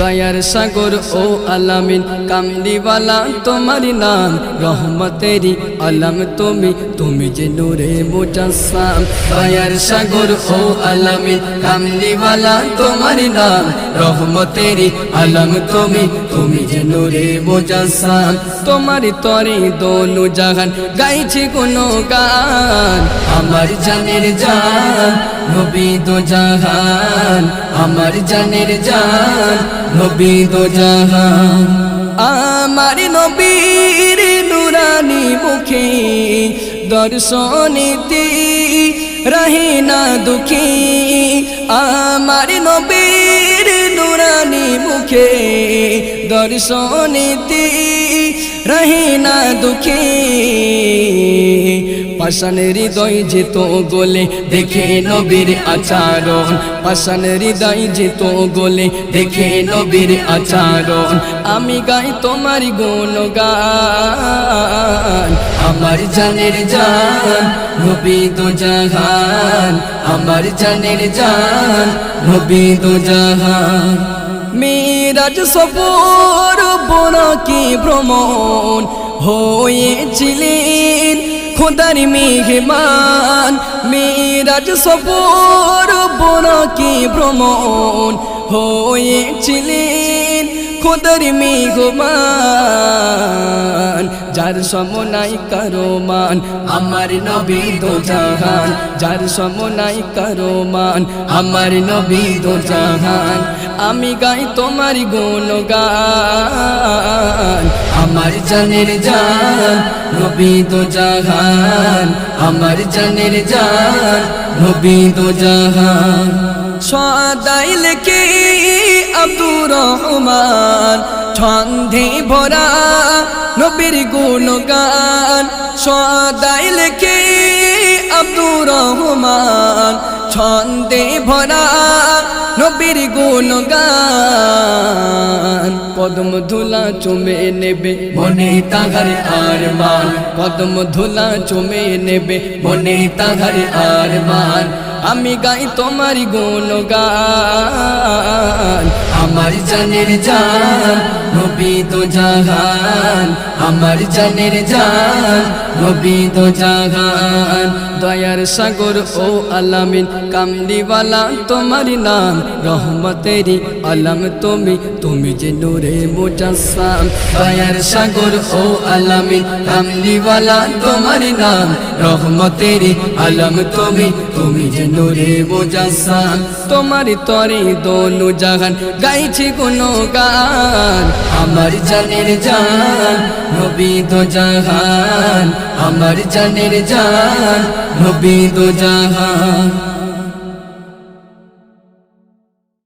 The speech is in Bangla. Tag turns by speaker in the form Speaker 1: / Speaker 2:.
Speaker 1: দয়ার সাগর ও আলামিন কামলিওয়ালা তোমারি নাম রহমতেরি আলম তুমি তুমি যে নূরে মুজাসসাম দয়ার সাগর ও আলামিন কামলিওয়ালা তোমারি নাম রহমতেরি আলম তুমি তুমি যে নূরে মুজাসসাম তোমারি তরে দোনো জাহান গাইছি গুণগান আমার জানের জান নবী দো জাহান আমার জানের জান নবী দো জাহান আমার নবীর নুরানি মুখে দর্শনীতি রহে না দুঃখী আমার নবীর নুরানি মুখে দর্শনীতি রহে না দুঃখী পাষাণ হৃদয় যেত গোলে দেখে নবীর আচরণ পাষাণ হৃদয় যেত গোলে দেখে নবীর আচরণ আমি গাই তোমার গুণগান আমার জানের জান নবী দো জাহান আমার জানের জান নবী দো জাহান মিরাজ সফর বনাকি ভ্রমণ হয়েছিলেন খোদার মেহমান মিরাজ সফর বনাকি ভ্রমণ হয়েছিলেন খোদার মেহমান যার সমনাই কারো মান আমার নবী দো জাহান যার সমনাই কারো মান আমার নবী দো জাহান আমি গাই তোমার গুণগান আমার জানের জান নবী দো জাহান আমার জানের জান নবী দো জাহান সদাই লেখে আব্দুর রহমান ছন্দে ভরা নবীর গুণগান সদাই লেখে আব্দুর রহমান ছন্দে ভরা নবীর গুণগান কদম ধুলা চুমে নেবে মনে তাহার আরমান কদম ধুলা চুমে নেবে মনে তাহার আরমান আমি গাই তোমার গুণগান আমার জানের জান নবী দো জাহান আমার জানের জান নবী দো জাহান দয়ার সাগর ও আলামিন কামলিওয়ালা তোমার নাম রহমতেরি আলম তুমি তুমি যে নূরে মুজাসসাম দয়ার সাগর ও আলামিন কামলিওয়ালা তোমার নাম রহমতেরি আলম তুমি তুমি যে নূরে মুজাসসাম তোমার তরে দোনো জাহান গাইছি গুণগান আমার জানের জান নবী দো জাহান আমার জানের জান নবী দো জাহান।